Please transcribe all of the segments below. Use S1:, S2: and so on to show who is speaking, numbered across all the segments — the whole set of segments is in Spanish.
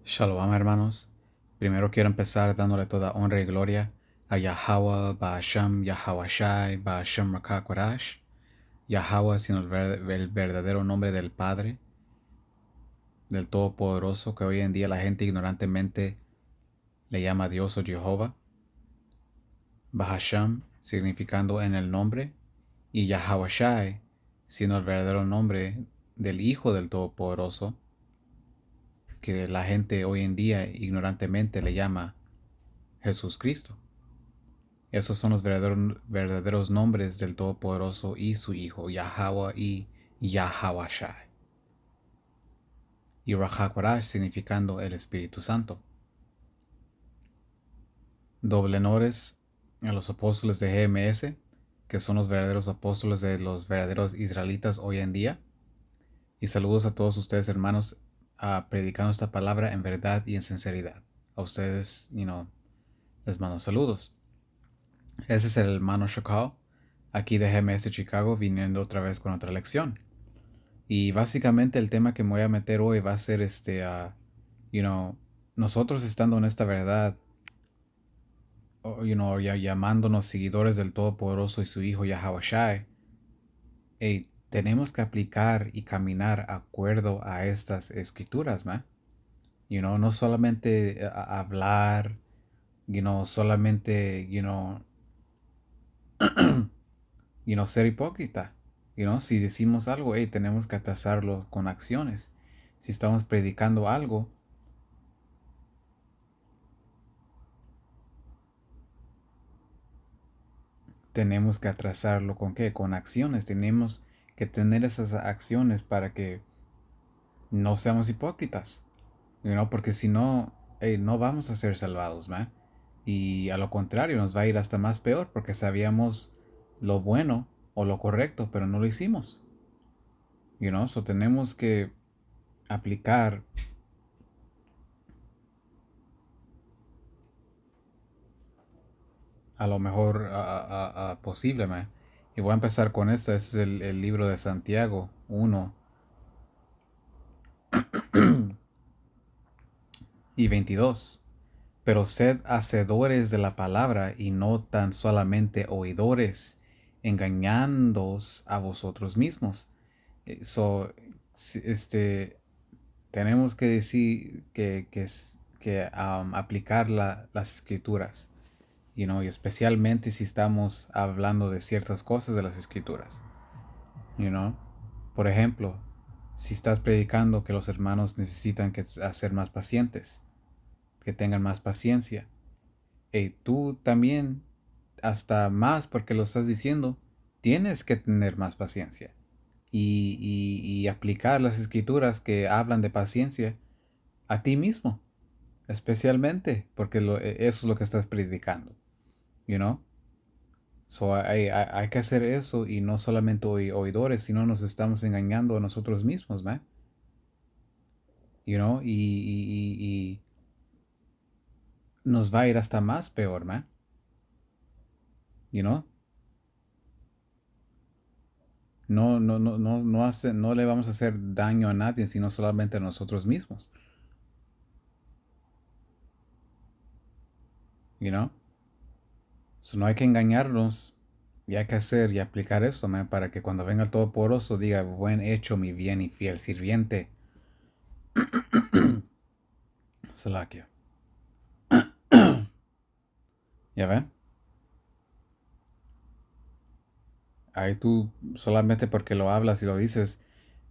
S1: Shalom, hermanos. Primero quiero empezar dándole toda honra y gloria a Yahweh, Ba'asham, Yahawashai, Ba'asham Rakakwarash. Yahweh, sino el verdadero nombre del Padre, del Todopoderoso, que hoy en día la gente ignorantemente le llama Dios o Jehová. Ba'asham, significando en el nombre, y Yahawashai, sino el verdadero nombre del Hijo del Todopoderoso, que la gente hoy en día ignorantemente le llama Jesús Cristo. Esos son los verdaderos nombres del Todopoderoso y su Hijo, Yahweh y Yahawashai. Y Rahakwarash significando el Espíritu Santo. Doble honores a los apóstoles de GMS, que son los verdaderos apóstoles de los verdaderos israelitas hoy en día. Y saludos a todos ustedes, hermanos, predicando esta palabra en verdad y en sinceridad. A ustedes, les mando saludos. Ese es el hermano Shakal, aquí de GMS Chicago, viniendo otra vez con otra lección. Y básicamente el tema que me voy a meter hoy va a ser nosotros estando en esta verdad, llamándonos seguidores del Todopoderoso y su Hijo Yahweh, tenemos que aplicar y caminar acuerdo a estas escrituras, man. No solamente hablar, solamente, ser hipócrita. Si decimos algo, tenemos que atrasarlo con acciones. Si estamos predicando algo, tenemos que atrasarlo con qué? Con acciones. Tenemos que tener esas acciones para que no seamos hipócritas. Porque si no, no vamos a ser salvados, ¿man? Y a lo contrario, nos va a ir hasta más peor porque sabíamos lo bueno o lo correcto, pero no lo hicimos. So tenemos que aplicar a lo mejor posible, man. Y voy a empezar con esto. Este es el libro de Santiago 1 y 22. Pero sed hacedores de la palabra y no tan solamente oidores, engañándoos a vosotros mismos. Este, tenemos que decir que aplicar las escrituras, y especialmente si estamos hablando de ciertas cosas de las escrituras, you know. Por ejemplo, si estás predicando que los hermanos necesitan ser más pacientes, que tengan más paciencia, y tú también, hasta más porque lo estás diciendo, tienes que tener más paciencia y aplicar las escrituras que hablan de paciencia a ti mismo, especialmente porque eso es lo que estás predicando, you know. So hay que hacer eso y no solamente oidores, sino nos estamos engañando a nosotros mismos, man. Y nos va a ir hasta más peor, man. You know. No le vamos a hacer daño a nadie, sino solamente a nosotros mismos. You know? So no hay que engañarnos y hay que hacer y aplicar eso, man, para que cuando venga el Todopoderoso diga, buen hecho, mi bien y fiel sirviente. Salakia. ¿Ya ven? Ahí tú, solamente porque lo hablas y lo dices,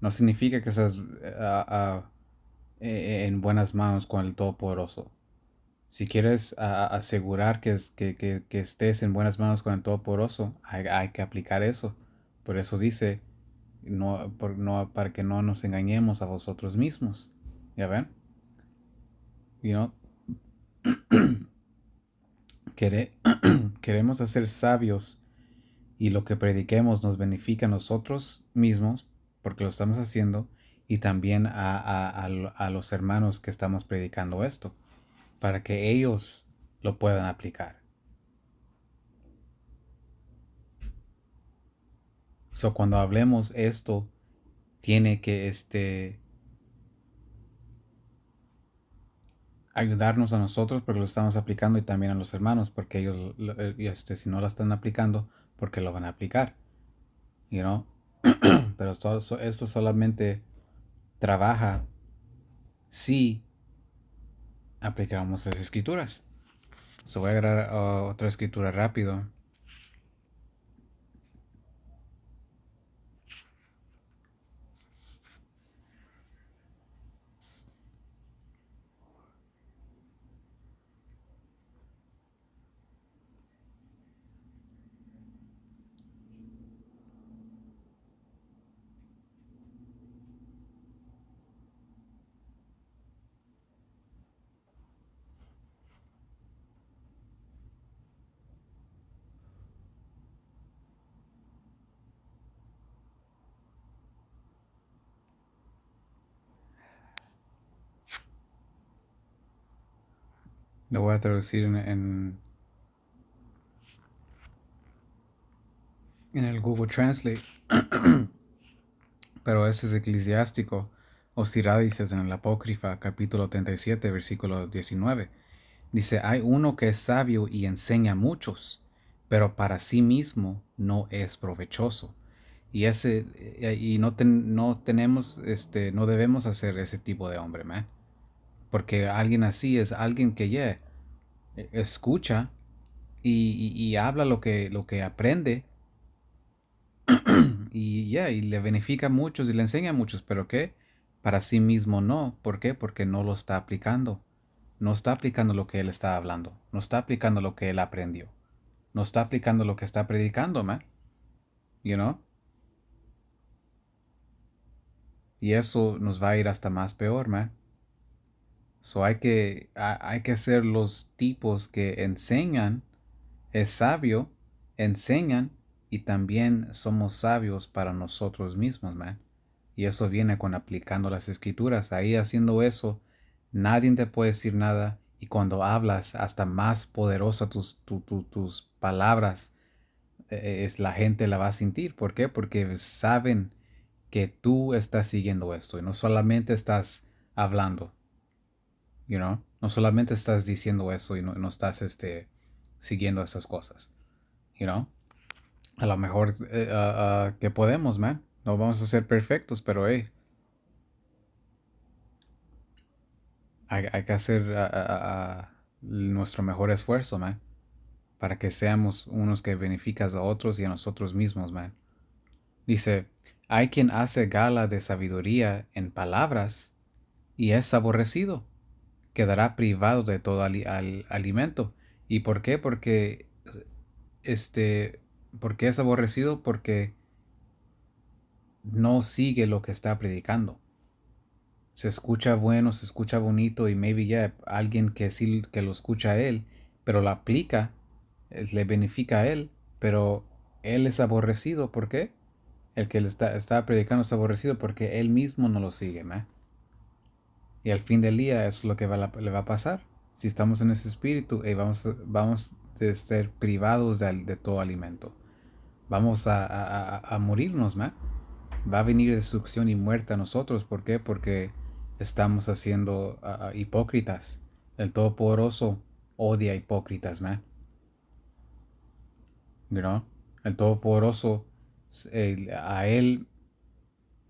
S1: no significa que estás en buenas manos con el Todopoderoso. Si quieres asegurar que estés en buenas manos con el Todopoderoso, hay que aplicar eso. Por eso dice, no, para que no nos engañemos a vosotros mismos. ¿Ya ven? You know, quere- queremos ser sabios y lo que prediquemos nos beneficia a nosotros mismos porque lo estamos haciendo y también a los hermanos que estamos predicando esto para que ellos lo puedan aplicar. So, cuando hablemos esto, tiene que ayudarnos a nosotros porque lo estamos aplicando y también a los hermanos porque ellos, si no la están aplicando, porque lo van a aplicar, you know? Pero esto solamente trabaja si aplicamos las escrituras. So voy a agarrar otra escritura rápido. Lo voy a traducir en el Google Translate. Pero ese es eclesiástico. O Sirádices en el Apócrifa, capítulo 37, versículo 19. Dice, hay uno que es sabio y enseña a muchos, pero para sí mismo no es provechoso. Y no tenemos, no debemos hacer ese tipo de hombre, man. Porque alguien así es alguien que ya escucha y habla lo que aprende y le beneficia a muchos y le enseña a muchos, pero ¿qué? Para sí mismo no. ¿Por qué? Porque no lo está aplicando. No está aplicando lo que él está hablando. No está aplicando lo que él aprendió. No está aplicando lo que está predicando, man. You know? Y eso nos va a ir hasta más peor, man. So hay que ser los tipos que enseñan, es sabio, enseñan y también somos sabios para nosotros mismos, man. Y eso viene con aplicando las escrituras. Ahí haciendo eso, nadie te puede decir nada. Y cuando hablas, hasta más poderosa tus palabras, es la gente la va a sentir. ¿Por qué? Porque saben que tú estás siguiendo esto y no solamente estás hablando, you know? No solamente estás diciendo eso y no estás siguiendo esas cosas, you know? A lo mejor que podemos, man. No vamos a ser perfectos, pero hey, hay que hacer nuestro mejor esfuerzo, man, para que seamos unos que beneficas a otros y a nosotros mismos, man. Dice, hay quien hace gala de sabiduría en palabras y es aborrecido, quedará privado de todo alimento. ¿Y por qué? Este, porque es aborrecido porque no sigue lo que está predicando. Se escucha bueno, se escucha bonito y maybe ya alguien que sí que lo escucha a él, pero lo aplica, le beneficia a él, pero él es aborrecido. ¿Por qué? El que le está predicando es aborrecido porque él mismo no lo sigue, ¿me? Y al fin del día eso es lo que le va a pasar. Si estamos en ese espíritu, vamos a ser privados de todo alimento. Vamos a morirnos, ¿me? Va a venir destrucción y muerte a nosotros. ¿Por qué? Porque estamos haciendo hipócritas. El Todopoderoso odia hipócritas, man. You know? El Todopoderoso, a Él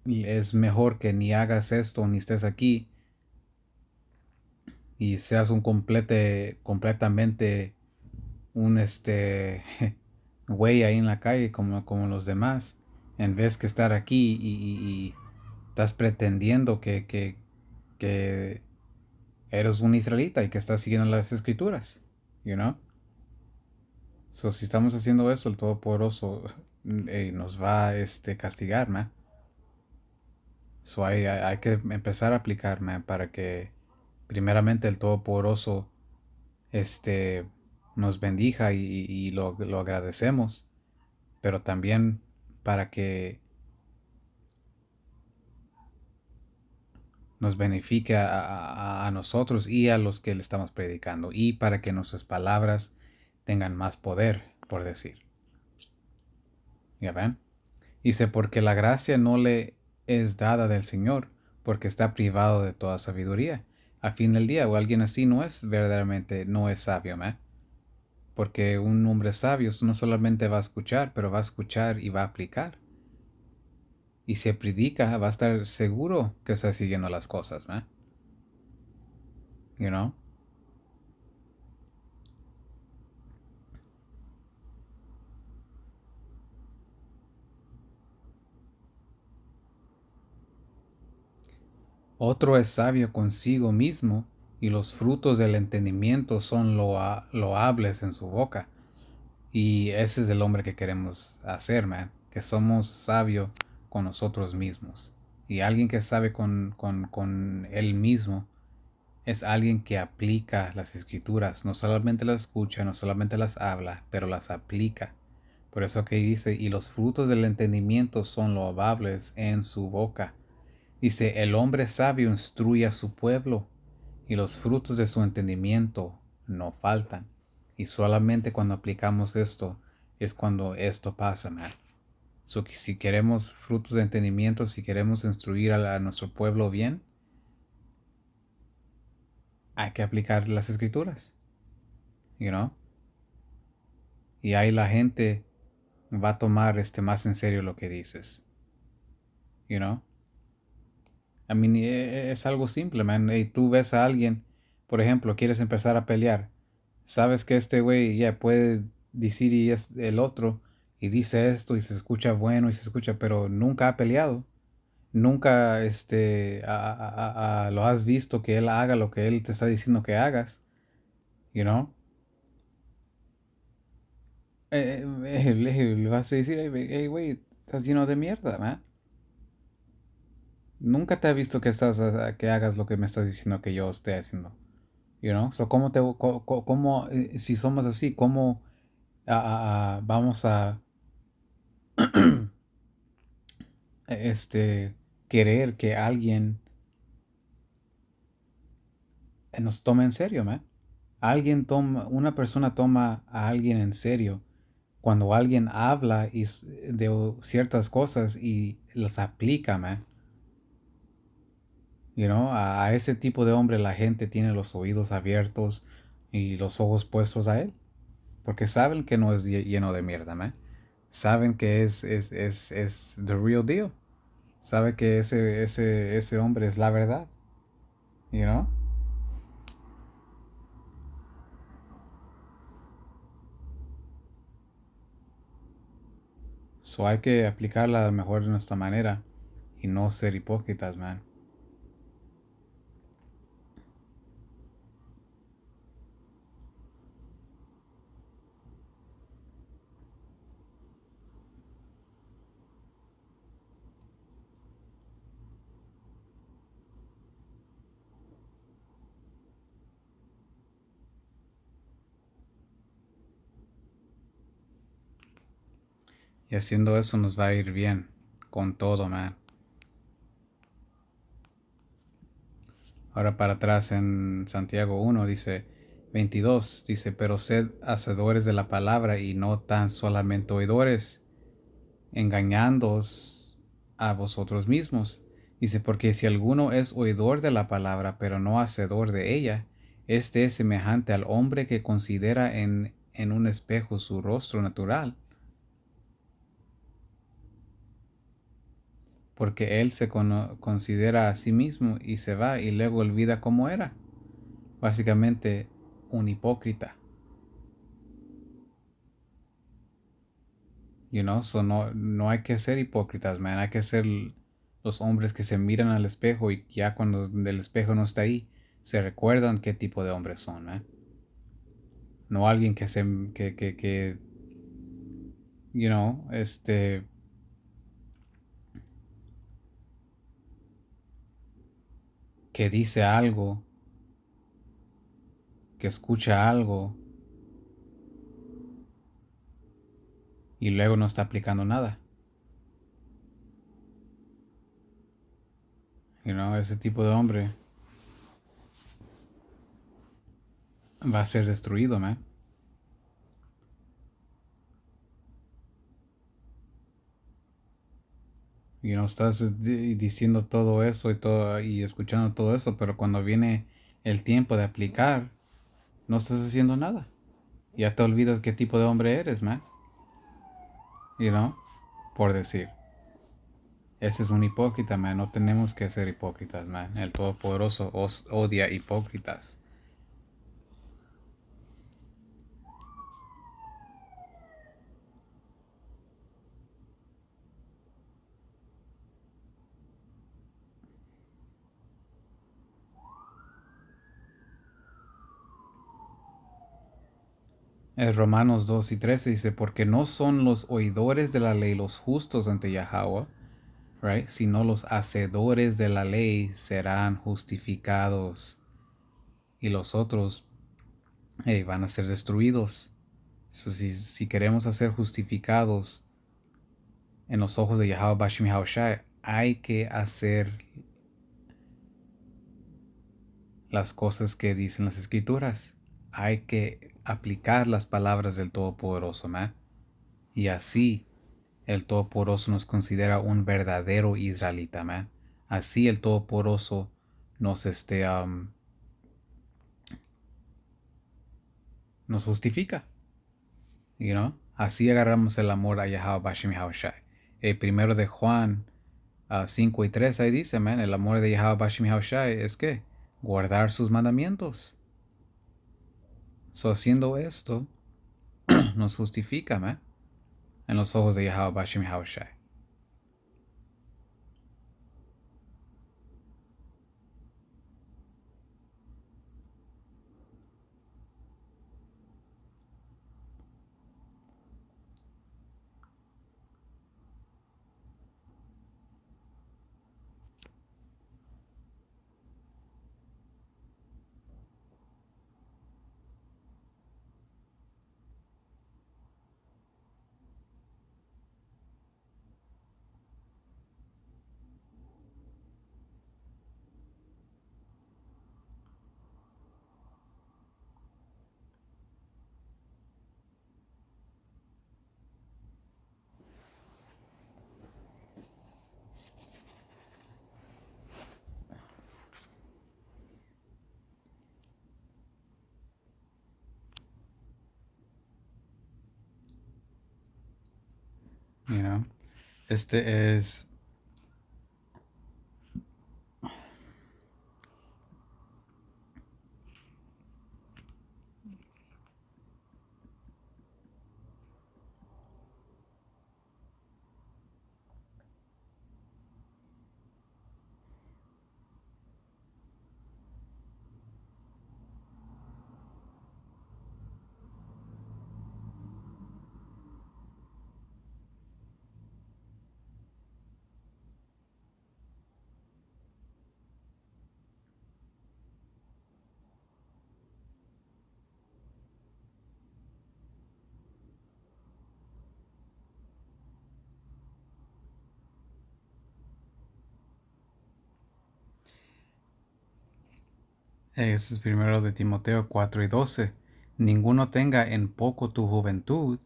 S1: es mejor que ni hagas esto ni estés aquí y seas completamente un güey ahí en la calle como los demás, en vez que estar aquí y estás pretendiendo que eres un israelita y que estás siguiendo las escrituras, you know? So, si estamos haciendo eso, el Todopoderoso nos va a castigar, man. So, hay que empezar a aplicar, man, para que primeramente el Todopoderoso este, nos bendiga y lo agradecemos, pero también para que nos beneficie a nosotros y a los que le estamos predicando y para que nuestras palabras tengan más poder, por decir. ¿Ya ven? Dice, porque la gracia no le es dada del Señor, porque está privado de toda sabiduría. al fin del día, o alguien así no es verdaderamente, no es sabio, man. Porque un hombre sabio no solamente va a escuchar, pero va a escuchar y va a aplicar. Y si predica, va a estar seguro que está siguiendo las cosas, man. You know? Otro es sabio consigo mismo, y los frutos del entendimiento son loables en su boca. Y ese es el hombre que queremos hacer, man. Que somos sabios con nosotros mismos. Y alguien que sabe con él mismo es alguien que aplica las escrituras. No solamente las escucha, no solamente las habla, pero las aplica. Por eso que dice, y los frutos del entendimiento son loables en su boca. Dice, el hombre sabio instruye a su pueblo, y los frutos de su entendimiento no faltan. Y solamente cuando aplicamos esto es cuando esto pasa, man. So, que si queremos frutos de entendimiento, si queremos instruir a nuestro pueblo bien, hay que aplicar las escrituras, you know? Y ahí la gente va a tomar más en serio lo que dices, you know? I mean, es algo simple, man. Y tú ves a alguien, por ejemplo, quieres empezar a pelear. Sabes que este güey ya puede decir y es el otro, y dice esto y se escucha bueno y se escucha, pero nunca ha peleado. Nunca lo has visto que él haga lo que él te está diciendo que hagas, you know? Le vas a decir, hey, güey, estás lleno de mierda, man. Nunca te he visto que que hagas lo que me estás diciendo que yo esté haciendo. You know? So, si somos así, cómo vamos a querer que alguien nos tome en serio, man? Una persona toma a alguien en serio cuando alguien habla de ciertas cosas y las aplica, man. You know? A ese tipo de hombre la gente tiene los oídos abiertos y los ojos puestos a él. Porque saben que no es lleno de mierda, man. Saben que es the real deal. Sabe que ese hombre es la verdad. You know? So hay que aplicarla mejor de nuestra manera y no ser hipócritas, man. Y haciendo eso nos va a ir bien con todo, man. Ahora para atrás en Santiago 1 dice 22, dice, pero sed hacedores de la palabra y no tan solamente oidores, engañándoos a vosotros mismos. Dice, porque si alguno es oidor de la palabra, pero no hacedor de ella, este es semejante al hombre que considera en un espejo su rostro natural, porque él se considera a sí mismo y se va y luego olvida cómo era. Básicamente, un hipócrita. You know, so no hay que ser hipócritas, man. Hay que ser los hombres que se miran al espejo y ya cuando el espejo no está ahí, se recuerdan qué tipo de hombres son, man. No alguien you know, que dice algo, que escucha algo y luego no está aplicando nada. You know, ese tipo de hombre va a ser destruido, man. Y no estás diciendo todo eso y todo y escuchando todo eso, pero cuando viene el tiempo de aplicar, no estás haciendo nada. Ya te olvidas qué tipo de hombre eres, man. You know, por decir. Ese es un hipócrita, man. No tenemos que ser hipócritas, man. El Todopoderoso os odia hipócritas. En Romanos 2 y 13 dice, porque no son los oidores de la ley los justos ante Yahweh, right? Sino los hacedores de la ley serán justificados y los otros van a ser destruidos. So, si queremos ser justificados en los ojos de Yahweh Bashim Yahushai, hay que hacer las cosas que dicen las escrituras. Hay que aplicar las palabras del Todopoderoso, man. Y así el Todopoderoso nos considera un verdadero israelita, man. Así el Todopoderoso nos, nos justifica. You know? Así agarramos el amor a Yahweh Bashim Yahushai. El primero de Juan 5 y 3 ahí dice, man, el amor de Yahweh Bashim Yahushai es que guardar sus mandamientos. So, haciendo esto, nos justifica, man, en los ojos de Yahweh Bashim Yahushai. You know? Este es Es primero de Timoteo 4 y 12. Ninguno tenga en poco tu juventud,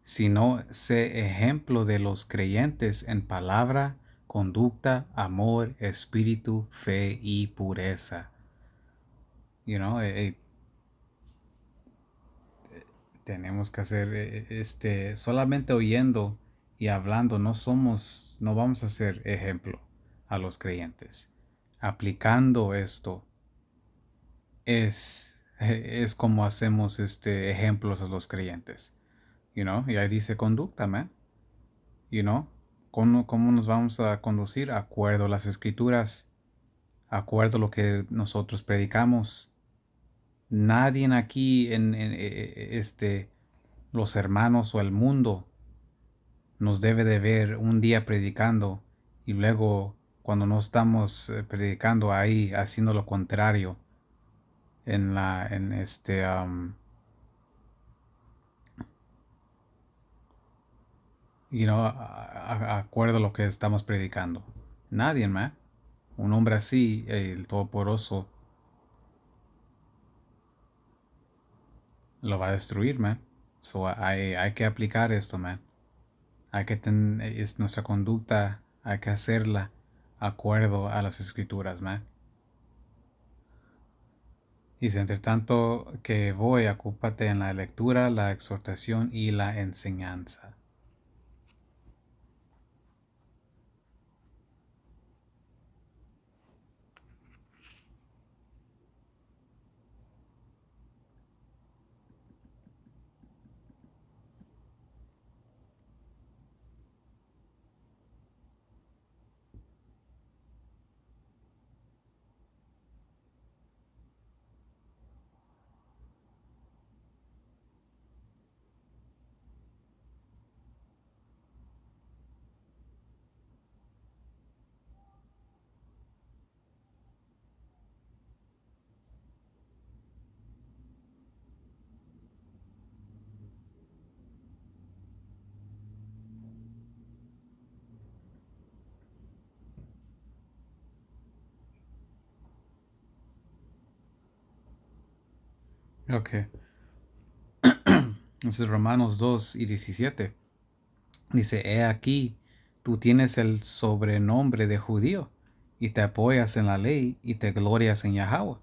S1: sino sé ejemplo de los creyentes en palabra, conducta, amor, espíritu, fe y pureza. You know, tenemos que hacer solamente oyendo y hablando no vamos a ser ejemplo a los creyentes. Aplicando esto es como hacemos ejemplos a los creyentes. You know, y ahí dice conducta, man. You know, cómo nos vamos a conducir? Acuerdo a las escrituras, acuerdo a lo que nosotros predicamos. Nadie aquí los hermanos o el mundo nos debe de ver un día predicando y luego cuando no estamos predicando ahí haciendo lo contrario en la en este you know, acuerdo a lo que estamos predicando. Nadie, man. Un hombre así, el Todopoderoso, lo va a destruir, man. So, hay que aplicar esto, man. Hay que tener, es nuestra conducta, hay que hacerla acuerdo a las escrituras, man. Dice, entre tanto que voy, ocúpate en la lectura, la exhortación y la enseñanza. Ok. Entonces Romanos 2:17 dice, he aquí, tú tienes el sobrenombre de judío y te apoyas en la ley y te glorias en Yahweh.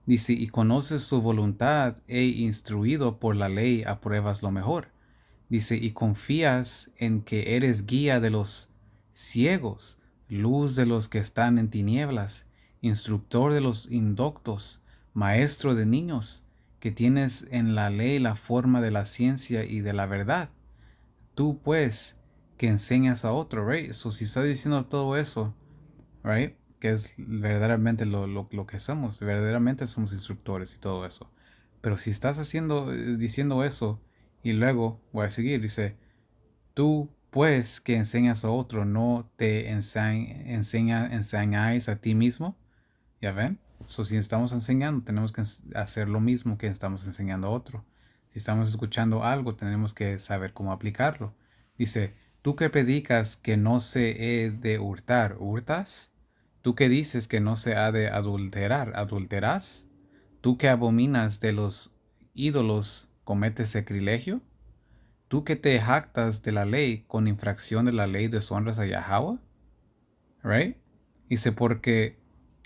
S1: Dice, y conoces su voluntad e instruido por la ley apruebas lo mejor. Dice, y confías en que eres guía de los ciegos, luz de los que están en tinieblas, instructor de los indoctos, maestro de niños, que tienes en la ley la forma de la ciencia y de la verdad. Tú pues que enseñas a otro, right? So, si está diciendo todo eso, right? Que es verdaderamente lo que somos, verdaderamente somos instructores y todo eso. Pero si estás diciendo eso y luego voy a seguir, dice, tú pues que enseñas a otro, no te enseñáis a ti mismo. ¿Ya ven? So, si estamos enseñando, tenemos que hacer lo mismo que estamos enseñando a otro. Si estamos escuchando algo, tenemos que saber cómo aplicarlo. Dice, tú que predicas que no se he de hurtar, ¿hurtas? Tú que dices que no se ha de adulterar, ¿adulteras? Tú que abominas de los ídolos, ¿cometes sacrilegio? Tú que te jactas de la ley, con infracción de la ley deshonras a Yahweh. Right? Dice, porque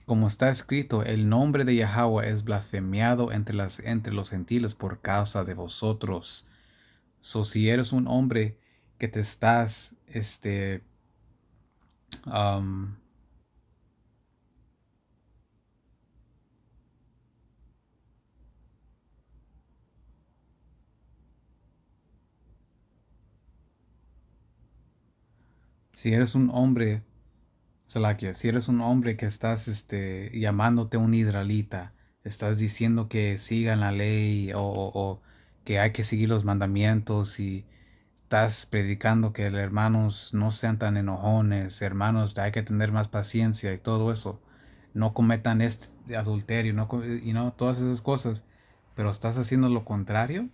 S1: como está escrito, el nombre de Yahweh es blasfemiado entre los gentiles por causa de vosotros. So, si eres un hombre que te estás, um, si eres un hombre, Salakia, si eres un hombre que estás, llamándote un israelita, estás diciendo que sigan la ley o que hay que seguir los mandamientos y estás predicando que los hermanos no sean tan enojones, hermanos, hay que tener más paciencia y todo eso. No cometan este adulterio, y no todas esas cosas, pero estás haciendo lo contrario.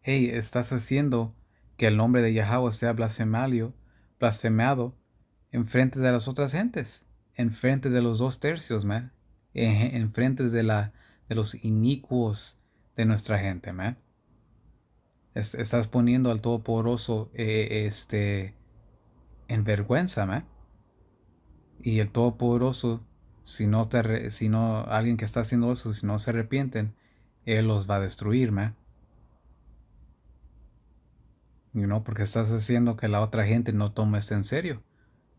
S1: Hey, estás haciendo que el nombre de Yahweh sea blasfemado en frente de las otras gentes, en frente de los dos tercios, man, en frente de los inicuos de nuestra gente, man. Estás poniendo al Todopoderoso en vergüenza, man. Y el Todopoderoso, si no, alguien que está haciendo eso, si no se arrepienten, Él los va a destruir, man. Porque estás haciendo que la otra gente no tome esto en serio.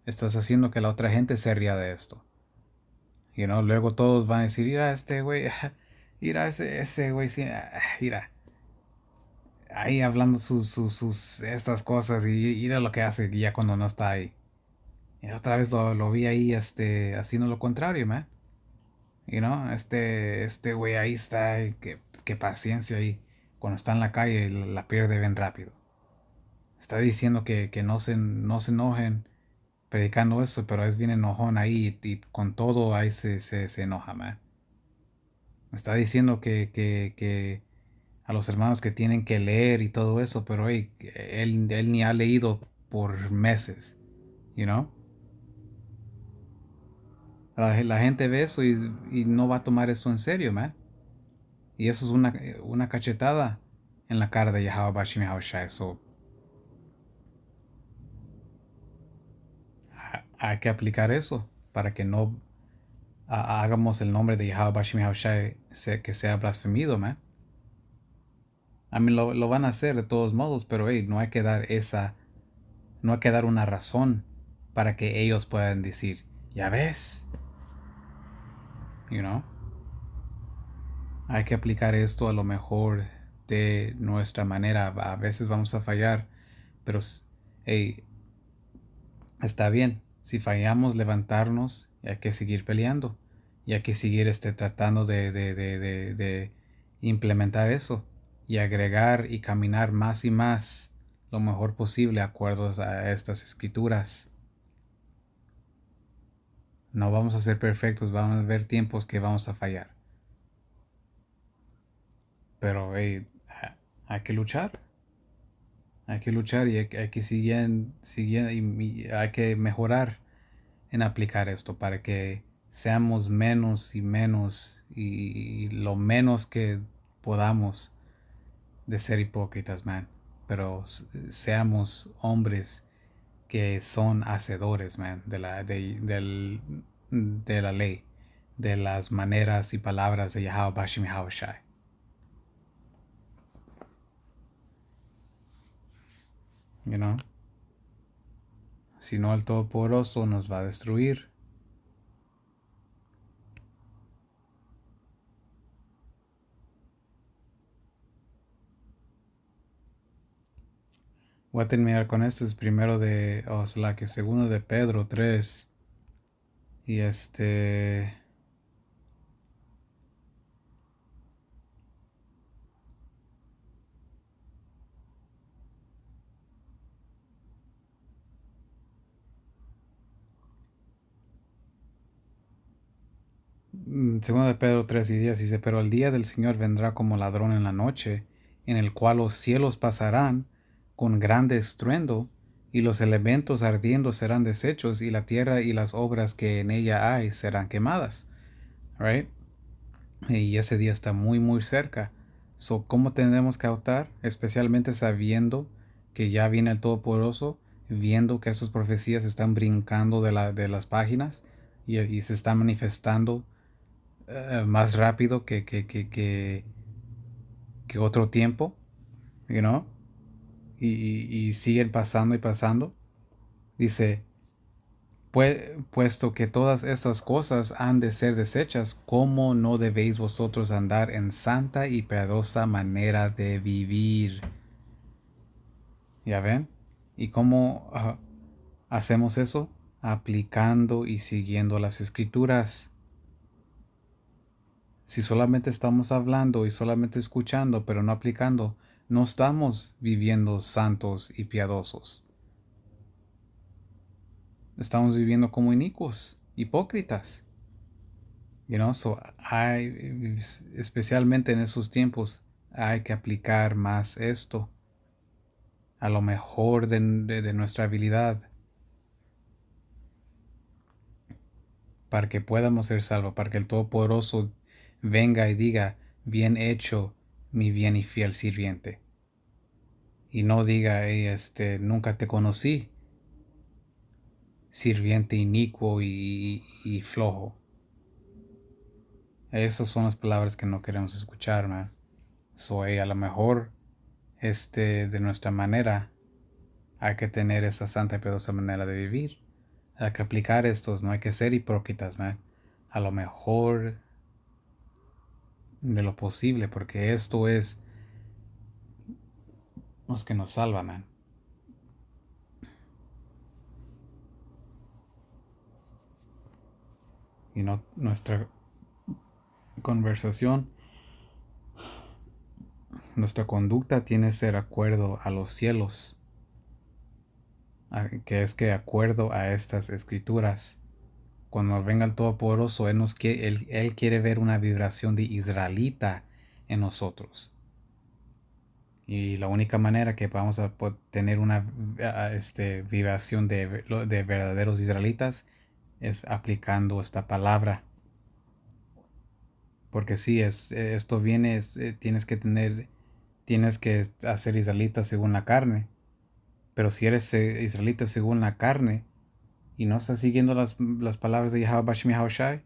S1: Estás haciendo que la otra gente se ría de esto. Luego todos van a decir, mira este güey, mira ese güey, sí, mira, ahí hablando estas cosas y mira lo que hace ya cuando no está ahí. Y otra vez lo vi ahí, haciendo lo contrario, man. Este güey ahí está, y qué paciencia ahí. Cuando está en la calle la pierde bien rápido. Está diciendo que no se enojen predicando eso, pero es bien enojón ahí y con todo ahí se enoja, man. Está diciendo que a los hermanos que tienen que leer y todo eso, pero hey, él ni ha leído por meses, you know? La gente ve eso y no va a tomar eso en serio, man. Y eso es una cachetada en la cara de Yahweh Bashim Yahushua. So, hay que aplicar eso para que no hagamos el nombre de Yahweh Bashim Yahushai que sea blasfemido, man. A mí lo van a hacer de todos modos, pero hey, no hay que dar una razón para que ellos puedan decir, ya ves, you know, hay que aplicar esto a lo mejor de nuestra manera. A veces vamos a fallar, pero hey, está bien. Si fallamos, levantarnos y hay que seguir peleando. Y hay que seguir tratando de implementar eso. Y agregar y caminar más y más lo mejor posible acuerdos a estas escrituras. No vamos a ser perfectos, vamos a haber tiempos que vamos a fallar. Pero hey, hay que luchar. Hay que luchar y hay que seguir y hay que mejorar en aplicar esto para que seamos menos y menos y lo menos que podamos de ser hipócritas, man. Pero seamos hombres que son hacedores, man, de la ley, de las maneras y palabras de Yahweh Bashim Yahushai. You know? Si no, el Todopoderoso nos va a destruir. Voy a terminar con esto, es primero segundo de Pedro 3. Y segundo de Pedro 3:10 dice, pero el día del Señor vendrá como ladrón en la noche, en el cual los cielos pasarán con grande estruendo, y los elementos ardiendo serán deshechos, y la tierra y las obras que en ella hay serán quemadas. Right? Y ese día está muy muy cerca. So, ¿cómo tenemos que actuar? Especialmente sabiendo que ya viene el Todopoderoso, viendo que estas profecías están brincando de las páginas y se están manifestando más rápido que otro tiempo, you know, y siguen pasando y pasando. Dice, puesto que todas estas cosas han de ser desechas, ¿cómo no debéis vosotros andar en santa y piadosa manera de vivir? ¿Ya ven? ¿Y cómo hacemos eso? Aplicando y siguiendo las escrituras. Si solamente estamos hablando y solamente escuchando, pero no aplicando, no estamos viviendo santos y piadosos. Estamos viviendo como inicuos, hipócritas. You know, so especialmente en esos tiempos, hay que aplicar más esto a lo mejor de nuestra habilidad para que podamos ser salvos, para que el Todopoderoso venga y diga, bien hecho, mi bien y fiel sirviente. Y no diga, hey, nunca te conocí, sirviente inicuo y flojo. Esas son las palabras que no queremos escuchar, man. So, a lo mejor, de nuestra manera, hay que tener esa santa y piadosa manera de vivir. Hay que aplicar estos, no hay que ser hipócritas, man. A lo mejor de lo posible, porque esto es los que nos salvan, man. Y no nuestra conversación, nuestra conducta tiene que ser acuerdo a los cielos, que es que acuerdo a estas escrituras. Cuando venga el Todopoderoso, él quiere ver una vibración de israelita en nosotros. Y la única manera que vamos a tener una vibración de verdaderos israelitas es aplicando esta palabra. Porque si esto viene, tienes que hacer israelita según la carne. Pero si eres israelita según la carne y no estás siguiendo las palabras de Yahweh Bashim Yahushai,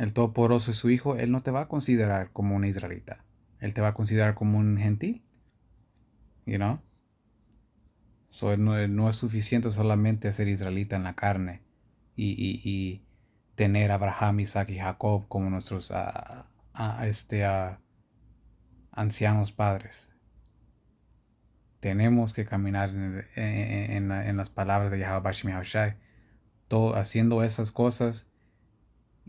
S1: el Todopoderoso es su hijo, Él no te va a considerar como un israelita. Él te va a considerar como un gentil, you know? So, no es suficiente solamente ser israelita en la carne y tener a Abraham, Isaac y Jacob como nuestros ancianos padres. Tenemos que caminar en las palabras de Yahweh Bashim Yahushai, haciendo esas cosas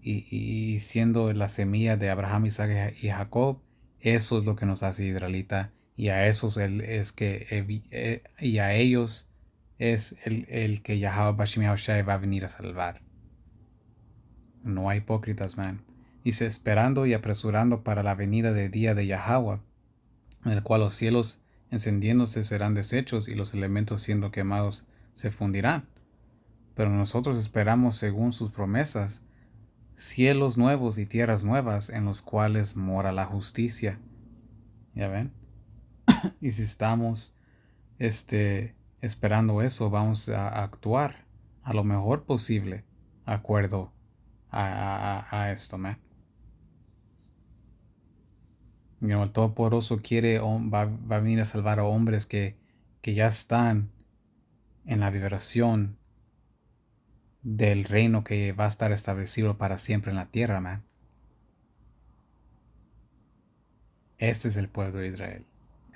S1: y siendo la semilla de Abraham, Isaac y Jacob. Eso es lo que nos hace israelita, y a esos y a ellos es el que Yahweh Bashim Yahushai va a venir a salvar. No hay hipócritas, man. Dice, esperando y apresurando para la venida del día de Yahweh, en el cual los cielos encendiéndose serán deshechos y los elementos siendo quemados se fundirán. Pero nosotros esperamos, según sus promesas, cielos nuevos y tierras nuevas en los cuales mora la justicia. ¿Ya ven? Y si estamos esperando eso, vamos a actuar a lo mejor posible, acuerdo a esto, man. El Todopoderoso va a venir a salvar a hombres que ya están en la vibración del reino que va a estar establecido para siempre en la tierra, man. Este es el pueblo de Israel.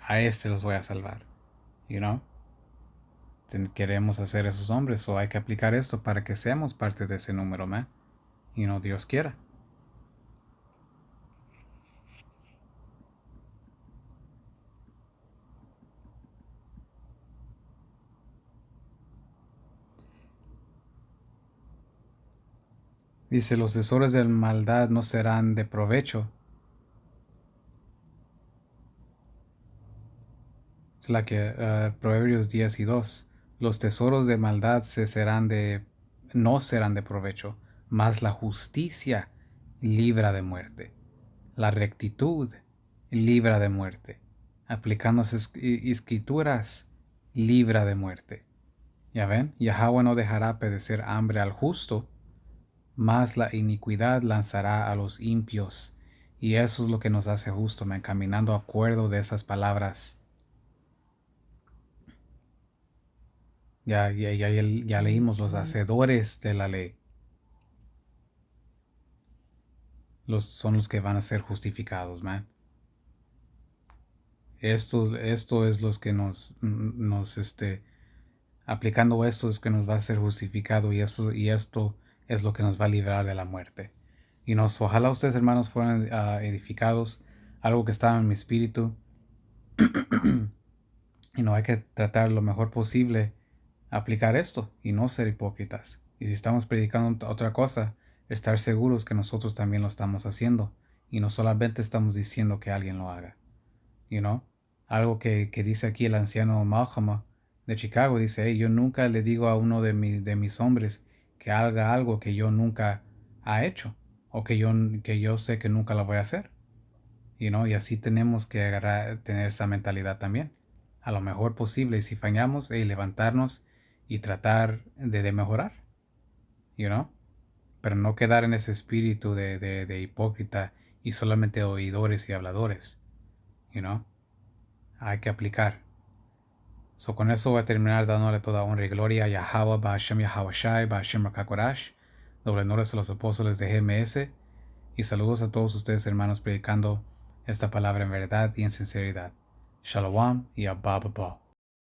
S1: A este los voy a salvar. You know? Queremos hacer esos hombres, o hay que aplicar esto para que seamos parte de ese número, man. Dios quiera. Dice, los tesoros de maldad no serán de provecho. Es la que Proverbios 10:2. Los tesoros de maldad no serán de provecho, mas la justicia libra de muerte. La rectitud libra de muerte. Aplicando escrituras, libra de muerte. ¿Ya ven? Yahweh no dejará perecer hambre al justo, mas la iniquidad lanzará a los impios. Y eso es lo que nos hace justo, caminando a acuerdo de esas palabras. Ya leímos los hacedores de la ley. Son los que van a ser justificados, man. Esto es los que aplicando esto es que nos va a ser justificado, y esto es lo que nos va a librar de la muerte. Ojalá ustedes, hermanos, fueran edificados. Algo que estaba en mi espíritu. Hay que tratar lo mejor posible aplicar esto y no ser hipócritas. Y si estamos predicando otra cosa, estar seguros que nosotros también lo estamos haciendo y no solamente estamos diciendo que alguien lo haga. Algo que dice aquí el anciano Malcolm de Chicago, dice, hey, yo nunca le digo a uno de mis hombres que haga algo que yo nunca ha hecho, o que yo sé que nunca lo voy a hacer. Y así tenemos que tener esa mentalidad también, a lo mejor posible. Y si fallamos, levantarnos y tratar de mejorar, pero no quedar en ese espíritu de hipócrita y solamente oidores y habladores. Hay que aplicar. Con eso voy a terminar dándole toda honra y gloria a Yahweh, Ba'ashem Yahawashi, Ba'ashem Rakakorash, doble honores a los apóstoles de GMS, y saludos a todos ustedes, hermanos, predicando esta palabra en verdad y en sinceridad. Shalom y Abba.